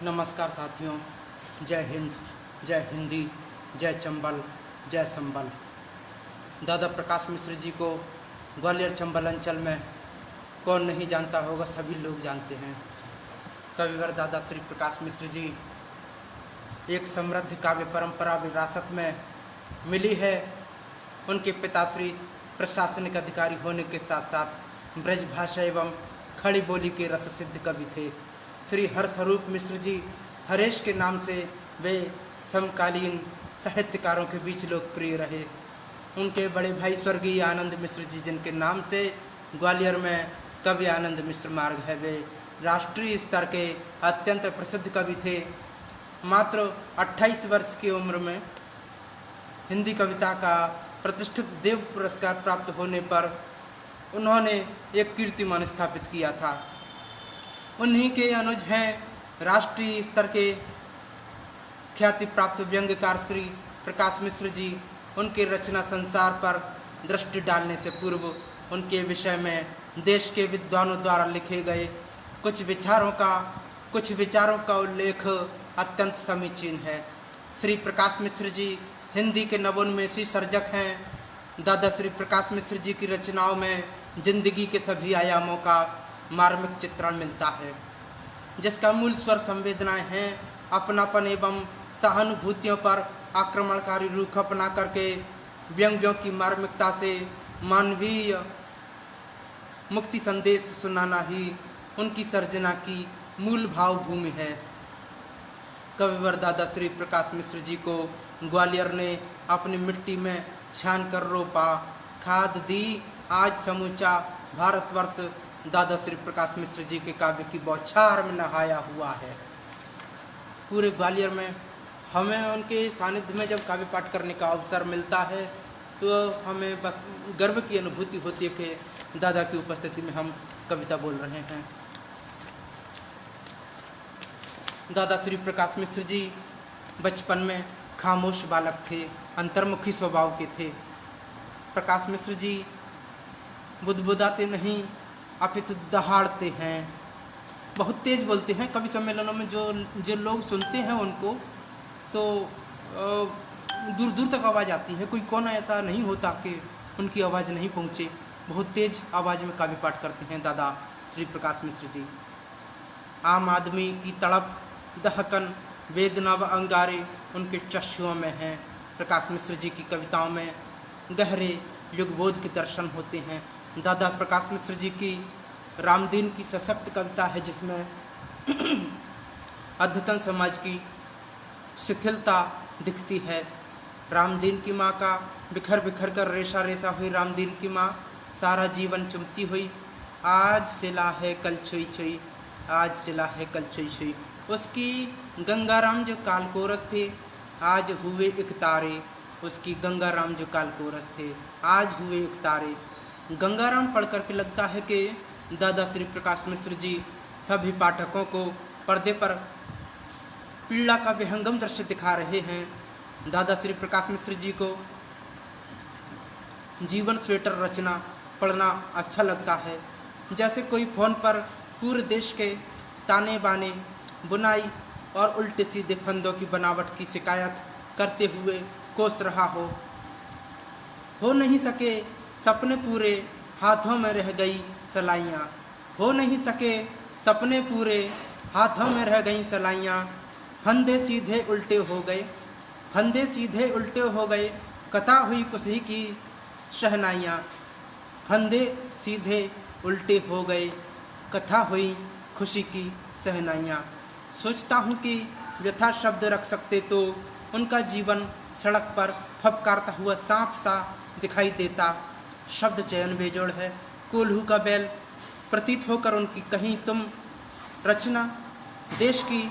नमस्कार साथियों, जय हिंद, जय हिंदी, जय चंबल, जय संबल। दादा प्रकाश मिश्र जी को ग्वालियर चंबल अंचल में कौन नहीं जानता होगा, सभी लोग जानते हैं। कविवर दादा श्री प्रकाश मिश्र जी एक समृद्ध काव्य परंपरा विरासत में मिली है। उनके पिता श्री प्रशासनिक अधिकारी होने के साथ साथ ब्रज भाषा एवं खड़ी बोली के रस सिद्ध कवि थे। श्री हरस्वरूप मिश्र जी हरेश के नाम से वे समकालीन साहित्यकारों के बीच लोकप्रिय रहे। उनके बड़े भाई स्वर्गीय आनंद मिश्र जी, जिनके नाम से ग्वालियर में कवि आनंद मिश्र मार्ग है, वे राष्ट्रीय स्तर के अत्यंत प्रसिद्ध कवि थे। मात्र 28 वर्ष की उम्र में हिंदी कविता का प्रतिष्ठित देव पुरस्कार प्राप्त होने पर उन्होंने एक कीर्तिमान स्थापित किया था। उन्हीं के अनुज हैं राष्ट्रीय स्तर के ख्याति प्राप्त व्यंग्यकार श्री प्रकाश मिश्र जी। उनके रचना संसार पर दृष्टि डालने से पूर्व उनके विषय में देश के विद्वानों द्वारा लिखे गए कुछ विचारों का उल्लेख अत्यंत समीचीन है। श्री प्रकाश मिश्र जी हिंदी के नवोन्मेषी सर्जक हैं। दादा श्री प्रकाश मिश्र जी की रचनाओं में जिंदगी के सभी आयामों का मार्मिक चित्रण मिलता है, जिसका मूल स्वर संवेदनाएं हैं। अपनापन एवं सहानुभूतियों पर आक्रमणकारी रुख अपना करके व्यंग्यों की मार्मिकता से मानवीय मुक्ति संदेश सुनाना ही उनकी सर्जना की मूल भावभूमि है। कविवर दादा श्री प्रकाश मिश्र जी को ग्वालियर ने अपनी मिट्टी में छान कर रोपा, खाद दी। आज समूचा भारतवर्ष दादा श्री प्रकाश मिश्र जी के काव्य की बौछार में नहाया हुआ है। पूरे ग्वालियर में हमें उनके सानिध्य में जब काव्य पाठ करने का अवसर मिलता है तो हमें बस गर्व की अनुभूति होती है कि दादा की उपस्थिति में हम कविता बोल रहे हैं। दादा श्री प्रकाश मिश्र जी बचपन में खामोश बालक थे, अंतर्मुखी स्वभाव के थे। प्रकाश मिश्र जी बुदबुदाते नहीं अपितु दहाड़ते हैं, बहुत तेज बोलते हैं। कवि सम्मेलनों में जो लोग सुनते हैं उनको तो दूर दूर तक आवाज़ आती है। कोई कोना ऐसा नहीं होता कि उनकी आवाज़ नहीं पहुँचे। बहुत तेज आवाज़ में काव्य पाठ करते हैं दादा श्री प्रकाश मिश्र जी। आम आदमी की तड़प, दहकन, वेदना व अंगारे उनके चक्षुओं में हैं। प्रकाश मिश्र जी की कविताओं में गहरे युगबोध के दर्शन होते हैं। दादा प्रकाश मिश्र जी की रामदीन की सशक्त कविता है, जिसमें अद्यतन समाज की शिथिलता दिखती है। रामदीन की माँ का बिखर बिखर कर रेशा रेशा हुई रामदीन की माँ सारा जीवन चुमती हुई, आज सिला है कल छुई छुई, आज सिला है कल छुई छुई। उसकी गंगाराम जो कालकोरस थे, आज हुए एक तारे। उसकी गंगाराम जो कालकोरस थे, आज हुए एक तारे। गंगाराम पढ़ करके लगता है कि दादा श्री प्रकाश मिश्र जी सभी पाठकों को पर्दे पर पीड़ा का विहंगम दृश्य दिखा रहे हैं। दादा श्री प्रकाश मिश्र जी को जीवन स्वेटर रचना पढ़ना अच्छा लगता है। जैसे कोई फ़ोन पर पूरे देश के ताने बाने, बुनाई और उल्टे सीधे फंदों की बनावट की शिकायत करते हुए कोस रहा हो नहीं सके सपने पूरे, हाथों में रह गई सलाइयाँ। हो नहीं सके सपने पूरे, हाथों में रह गई सलाइयाँ। फंदे सीधे उल्टे हो गए, फंदे सीधे उल्टे हो गए, कथा हुई खुशी की शहनाइयाँ। फंदे सीधे उल्टे हो गए, कथा हुई खुशी की शहनाइयाँ। सोचता हूँ कि व्यथा शब्द रख सकते तो उनका जीवन सड़क पर फपकारता हुआ सांप सा दिखाई देता। शब्द चयन बेजोड़ है, कोल्हू का बैल प्रतीत होकर उनकी कहीं तुम रचना देश की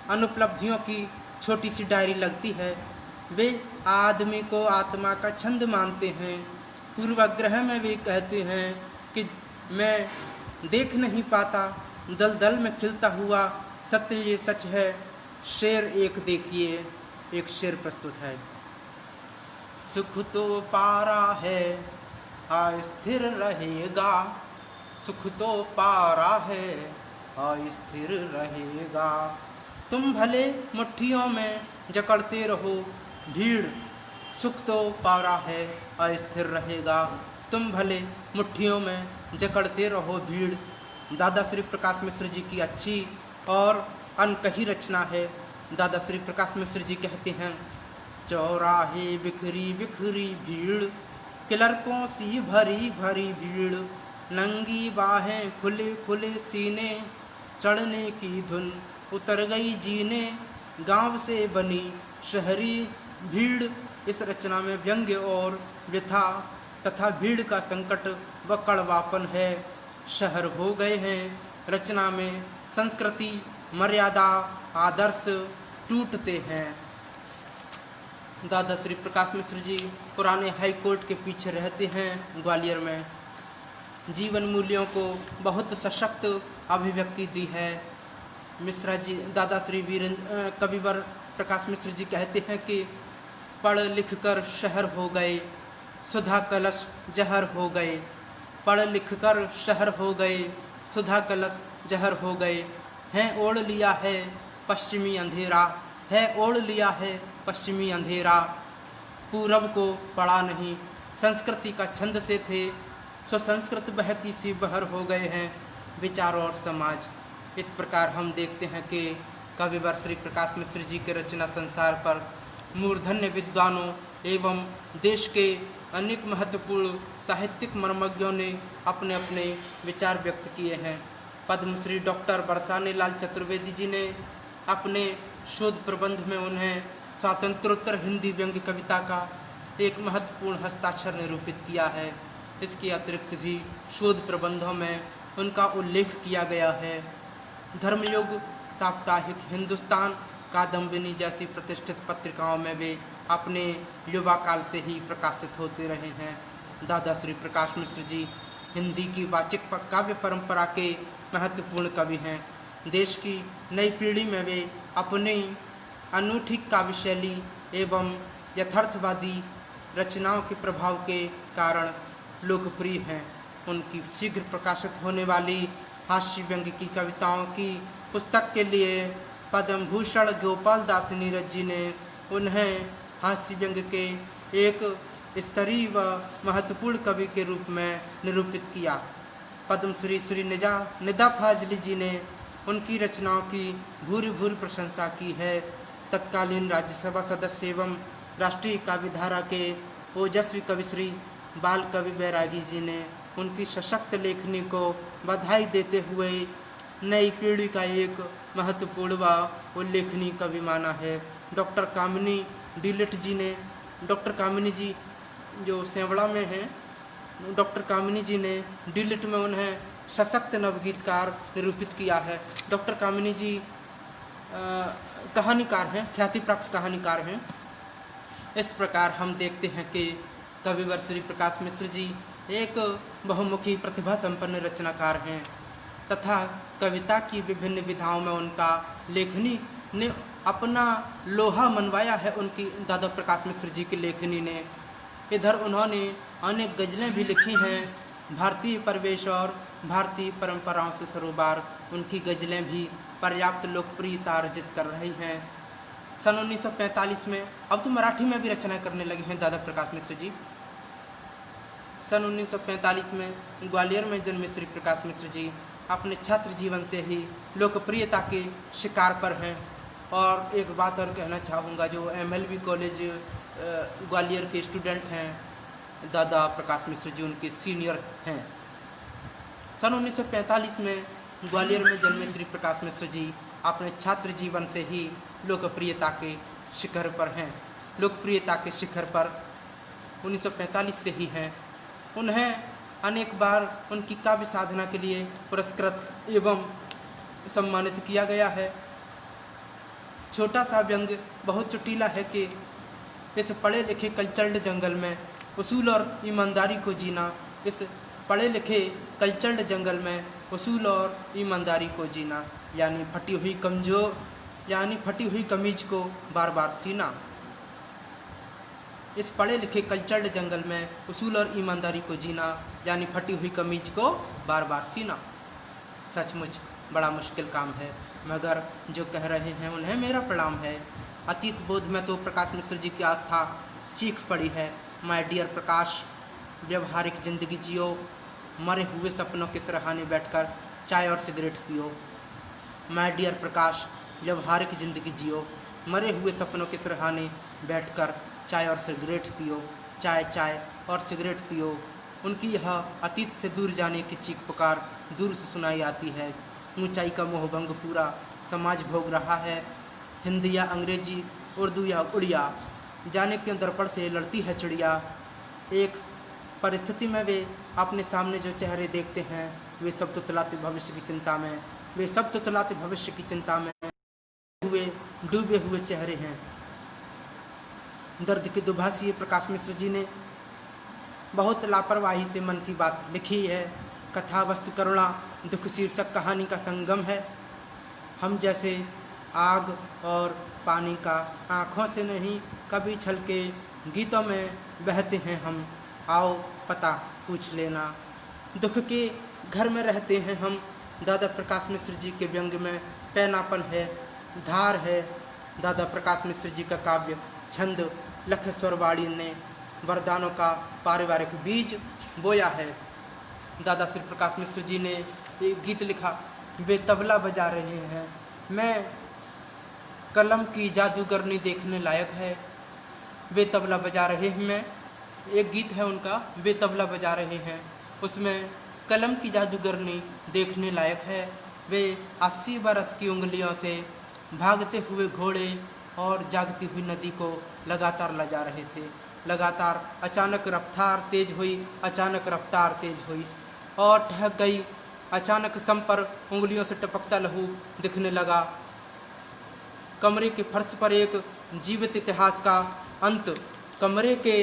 अनुपलब्धियों की छोटी सी डायरी लगती है। वे आदमी को आत्मा का छंद मानते हैं। पूर्वाग्रह में वे कहते हैं कि मैं देख नहीं पाता दलदल में खिलता हुआ सत्य, ये सच है। शेर एक देखिए, एक शेर प्रस्तुत है। सुख तो पारा है अस्थिर रहेगा, सुख तो पारा है अस्थिर रहेगा। तुम भले मुट्ठियों में जकड़ते रहो भीड़, सुख तो पारा है अस्थिर रहेगा। तुम भले मुट्ठियों में जकड़ते रहो भीड़। दादा श्री प्रकाश मिश्र जी की अच्छी और अनकही रचना है। दादा श्री प्रकाश मिश्र जी कहते हैं, चौराहे बिखरी बिखरी भीड़, क्लर्कों सी भरी भरी भीड़, नंगी बाहें खुले खुले सीने, चढ़ने की धुन उतर गई जीने, गांव से बनी शहरी भीड़। इस रचना में व्यंग्य और व्यथा तथा भीड़ का संकट व कड़वापन है। शहर हो गए हैं। रचना में संस्कृति, मर्यादा, आदर्श टूटते हैं। दादा श्री प्रकाश मिश्र जी पुराने हाई कोर्ट के पीछे रहते हैं ग्वालियर में। जीवन मूल्यों को बहुत सशक्त अभिव्यक्ति दी है। मिश्रा जी, दादा श्री कविवर प्रकाश मिश्र जी कहते हैं कि पढ़ लिख कर शहर हो गए, सुधा कलश जहर हो गए। पढ़ लिख कर शहर हो गए, सुधा कलश जहर हो गए। हैं ओढ़ लिया है पश्चिमी अंधेरा, है ओढ़ लिया है पश्चिमी अंधेरा। पूरब को पड़ा नहीं, संस्कृति का छंद से थे, सो संस्कृत बहकी सी बहर हो गए हैं विचार और समाज। इस प्रकार हम देखते हैं कि कविवर श्री प्रकाश मिश्र जी के रचना संसार पर मूर्धन्य विद्वानों एवं देश के अनेक महत्वपूर्ण साहित्यिक मर्मज्ञों ने अपने अपने विचार व्यक्त किए हैं। पद्मश्री डॉक्टर बरसाने लाल चतुर्वेदी जी ने अपने शोध प्रबंध में उन्हें स्वातंत्रोत्तर हिंदी व्यंग्य कविता का एक महत्वपूर्ण हस्ताक्षर निरूपित किया है। इसके अतिरिक्त भी शोध प्रबंधों में उनका उल्लेख किया गया है। धर्मयुग, साप्ताहिक हिंदुस्तान, कादम्बिनी जैसी प्रतिष्ठित पत्रिकाओं में वे अपने युवा काल से ही प्रकाशित होते रहे हैं। दादा श्री प्रकाश मिश्र जी हिंदी की वाचिक काव्य परंपरा के महत्वपूर्ण कवि हैं। देश की नई पीढ़ी में वे अपनी अनूठी काव्य शैली एवं यथार्थवादी रचनाओं के प्रभाव के कारण लोकप्रिय हैं। उनकी शीघ्र प्रकाशित होने वाली हास्य व्यंग्य की कविताओं की पुस्तक के लिए पद्म भूषण गोपाल दास नीरज जी ने उन्हें हास्य व्यंग्य के एक स्तरीय व महत्वपूर्ण कवि के रूप में निरूपित किया। पद्मश्री श्री निदा फाजली जी ने उनकी रचनाओं की भूरी भूरी प्रशंसा की है। तत्कालीन राज्यसभा सदस्य एवं राष्ट्रीय काव्यधारा के ओजस्वी कवि श्री बाल कवि बैरागी जी ने उनकी सशक्त लेखनी को बधाई देते हुए नई पीढ़ी का एक महत्वपूर्ण व उल्लेखनीय कवि माना है। डॉक्टर कामिनी जी जो सेवड़ा में हैं, डॉक्टर कामिनी जी ने डिलिट में उन्हें सशक्त नवगीतकार निरूपित किया है। डॉक्टर कामिनी जी कहानीकार हैं, ख्याति प्राप्त कहानीकार हैं। इस प्रकार हम देखते हैं कि कविवर श्री प्रकाश मिश्र जी एक बहुमुखी प्रतिभा संपन्न रचनाकार हैं तथा कविता की विभिन्न विधाओं में उनका लेखनी ने अपना लोहा मनवाया है। उनकी दादा प्रकाश मिश्र जी की लेखनी ने इधर उन्होंने अनेक गज़लें भी लिखी हैं। भारतीय परिवेश और भारतीय परंपराओं से सरोबार उनकी गज़लें भी पर्याप्त लोकप्रियता अर्जित कर रही हैं। सन 1945 में अब तो मराठी में भी रचना करने लगे हैं दादा प्रकाश मिश्र जी। सन 1945 में ग्वालियर में जन्मे श्री प्रकाश मिश्र जी अपने छात्र जीवन से ही लोकप्रियता के शिकार पर हैं। और एक बात और कहना चाहूँगा, जो MLB कॉलेज ग्वालियर के स्टूडेंट हैं, दादा प्रकाश मिश्र जी उनके सीनियर हैं। सन 1945 में ग्वालियर में जन्मे श्री प्रकाश मिश्र जी अपने छात्र जीवन से ही लोकप्रियता के शिखर पर हैं। लोकप्रियता के शिखर पर 1945 से ही हैं। उन्हें अनेक बार उनकी काव्य साधना के लिए पुरस्कृत एवं सम्मानित किया गया है। छोटा सा व्यंग्य बहुत चुटीला है कि इस पढ़े लिखे कल्चर्ड जंगल में उसूल और ईमानदारी को जीना, इस पढ़े लिखे कल्चर्ड जंगल में उसूल और ईमानदारी को जीना, यानी फटी हुई कमीज को बार बार सीना। इस पढ़े लिखे कल्चर्ड जंगल में उसूल और ईमानदारी को जीना, यानी फटी हुई कमीज को बार बार सीना। सचमुच बड़ा मुश्किल काम है, मगर जो कह रहे हैं उन्हें मेरा प्रणाम है। अतीत बोध में तो प्रकाश मिश्र जी की आस्था चीख पड़ी है। माय डियर प्रकाश, व्यवहारिक ज़िंदगी जियो, मरे हुए सपनों के सिरहाने बैठकर चाय और सिगरेट पियो। माय डियर प्रकाश, व्यवहारिक ज़िंदगी जियो, मरे हुए सपनों के सिरहाने बैठकर चाय और सिगरेट पियो। चाय चाय और सिगरेट पियो। उनकी यह अतीत से दूर जाने की चीख पुकार दूर से सुनाई आती है। ऊंचाई का मोहभंग पूरा समाज भोग रहा है। हिंदी या अंग्रेजी, उर्दू या उड़िया, जाने क्यों दर्पण से लड़ती है चिड़िया। एक परिस्थिति में वे अपने सामने जो चेहरे देखते हैं, वे सब तुतलाते भविष्य की चिंता में, वे सब तुतलाते भविष्य की चिंता में डूबे हुए चेहरे हैं। दर्द की दुभाषी प्रकाश मिश्र जी ने बहुत लापरवाही से मन की बात लिखी है। कथा वस्तु करुणा दुख शीर्षक कहानी का संगम है। हम जैसे आग और पानी का आँखों से नहीं कभी छलके गीतों में बहते हैं हम। आओ पता पूछ लेना, दुख के घर में रहते हैं हम। दादा प्रकाश मिश्र जी के व्यंग में पैनापन है, धार है। दादा प्रकाश मिश्र जी का काव्य छंद लखेश्वरवाड़ी ने वरदानों का पारिवारिक बीज बोया है। दादा श्री प्रकाश मिश्र जी ने एक गीत लिखा, वे तबला बजा रहे हैं, मैं कलम की जादूगरनी देखने लायक है। वे तबला बजा रहे हैं, मैं, एक गीत है उनका, वे तबला बजा रहे हैं, उसमें कलम की जादूगरनी देखने लायक है। वे 80 बरस की उंगलियों से भागते हुए घोड़े और जागती हुई नदी को लगातार लजा रहे थे। लगातार अचानक रफ्तार तेज हुई, अचानक रफ्तार तेज हुई और ठहक गई। अचानक सम पर उंगलियों से टपकता लहू दिखने लगा। कमरे के फर्श पर एक जीवित इतिहास का अंत। कमरे के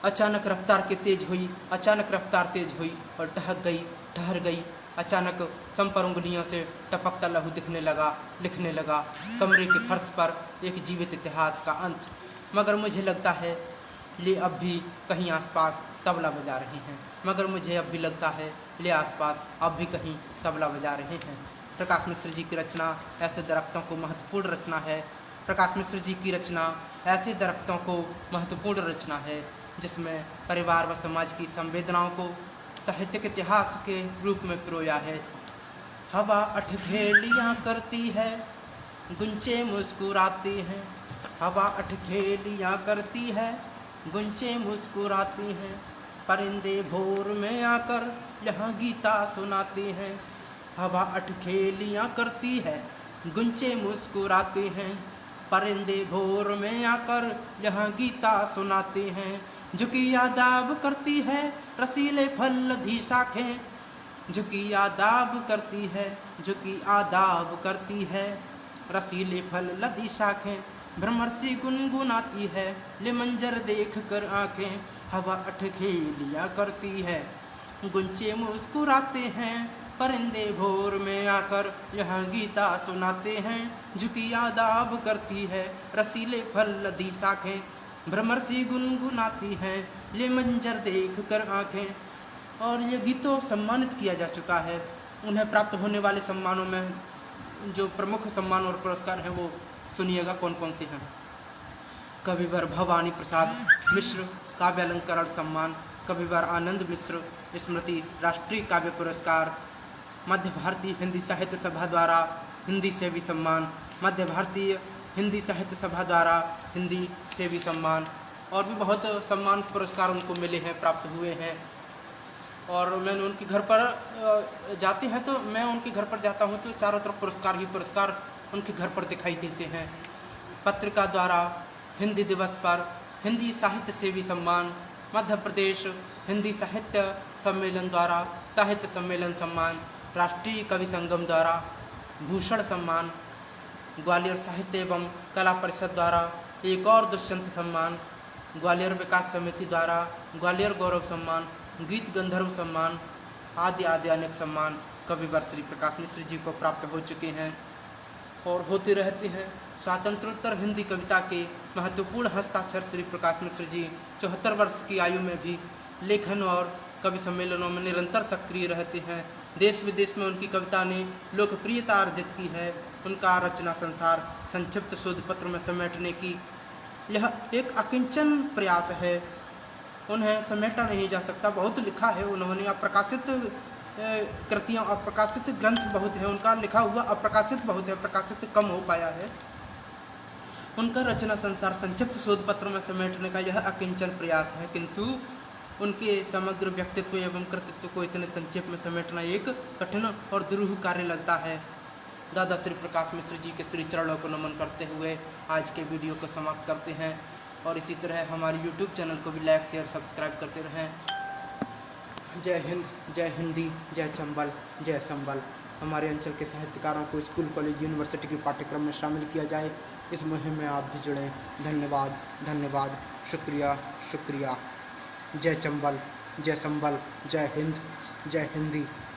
अचानक रफ्तार के तेज हुई, अचानक रफ्तार तेज हुई और ठहक गई, ठहर गई। अचानक सम पर उंगलियों से टपकता लहू दिखने लगा, लिखने लगा। कमरे के फर्श पर एक जीवित इतिहास का अंत। मगर मुझे लगता है ले अब भी कहीं आसपास तबला बजा रहे हैं, मगर मुझे अब भी लगता है ले आसपास अब भी कहीं तबला बजा रहे हैं। प्रकाश मिश्र जी की रचना ऐसे दरख्तों को महत्वपूर्ण रचना है। प्रकाश मिश्र जी की रचना ऐसे दरख्तों को महत्वपूर्ण रचना है जिसमें परिवार व समाज की संवेदनाओं को साहित्यिक इतिहास के रूप में पिरोया है। हवा अठखेलियाँ करती है, गुंचे मुस्कुराती हैं। हवा अठखेलियाँ करती है, गुंचे मुस्कुराती हैं। परिंदे भोर में आकर यहाँ गीता सुनाती हैं। हवा अठखेलियाँ करती है, गुंचे मुस्कुराती हैं। परिंदे भोर में आकर यहाँ गीता सुनाती हैं। झुकी आदाब करती है रसीले फल लधी शाखें। झुकी आदाब करती है, झुकी आदाब करती है रसीले फल लधी शाखें। भ्रमर सी गुनगुनाती है ले मंजर देख कर आँखें। हवा अठखेलियाँ करती है, गुंचे मुस्कुराते हैं। परिंदे भोर में आकर यहाँ गीता सुनाते हैं। झुकी आदाब करती है रसीले फल लधी शाखें। भ्रमर सी गुनगुनाती हैं ले मंजर देख कर आँखें। और ये गीतों सम्मानित किया जा चुका है। उन्हें प्राप्त होने वाले सम्मानों में जो प्रमुख सम्मान और पुरस्कार हैं वो सुनिएगा कौन कौन से हैं। कविवर भवानी प्रसाद मिश्र काव्यालंकरण सम्मान, कविवर आनंद मिश्र स्मृति राष्ट्रीय काव्य पुरस्कार, मध्य भारतीय हिंदी साहित्य सभा द्वारा हिंदी सेवी सम्मान, मध्य भारतीय हिंदी साहित्य सभा द्वारा हिंदी सेवी सम्मान, और भी बहुत सम्मान पुरस्कार उनको मिले हैं, प्राप्त हुए हैं। और मैंने उनके घर पर जाते हैं तो मैं उनके घर पर जाता हूँ तो चारों तरफ पुरस्कार ही पुरस्कार उनके घर पर दिखाई देते हैं। पत्रिका द्वारा हिंदी दिवस पर हिंदी साहित्य सेवी सम्मान, मध्य प्रदेश हिंदी साहित्य सम्मेलन द्वारा साहित्य सम्मेलन सम्मान, राष्ट्रीय कवि संगम द्वारा भूषण सम्मान, ग्वालियर साहित्य एवं कला परिषद द्वारा एक और दुष्यंत सम्मान, ग्वालियर विकास समिति द्वारा ग्वालियर गौरव सम्मान, गीत गंधर्व सम्मान आदि आदि अनेक सम्मान कविवर श्री प्रकाश मिश्र जी को प्राप्त हो चुके हैं और होते रहते हैं। स्वातंत्रोत्तर हिंदी कविता के महत्वपूर्ण हस्ताक्षर श्री प्रकाश मिश्र जी 74 वर्ष की आयु में भी लेखन और कवि सम्मेलनों में निरंतर सक्रिय रहते हैं। देश विदेश में उनकी कविता ने लोकप्रियता अर्जित की है। उनका रचना संसार संक्षिप्त शोध पत्र में समेटने की यह एक अकिंचन प्रयास है। उन्हें समेटा नहीं जा सकता, बहुत लिखा है उन्होंने। अप्रकाशित कृतियाँ, अप्रकाशित ग्रंथ बहुत है उनका लिखा हुआ, अप्रकाशित बहुत है, प्रकाशित कम हो पाया है। उनका रचना संसार संक्षिप्त शोध पत्र में समेटने का यह अकिंचन प्रयास है, किंतु उनके समग्र व्यक्तित्व एवं कृतित्व को इतने संक्षेप में समेटना एक कठिन और दुरूह कार्य लगता है। दादा श्री प्रकाश मिश्र जी के श्री चरणों को नमन करते हुए आज के वीडियो को समाप्त करते हैं, और इसी तरह हमारे YouTube चैनल को भी लाइक शेयर सब्सक्राइब करते रहें। जय हिंद, जय हिंदी, जय चंबल, जय संबल। हमारे अंचल के साहित्यकारों को स्कूल, कॉलेज, यूनिवर्सिटी के पाठ्यक्रम में शामिल किया जाए, इस मुहिम में आप भी जुड़ें। धन्यवाद, धन्यवाद, शुक्रिया, शुक्रिया। जय चंबल, जय संबल, जय हिंद, जय हिंदी।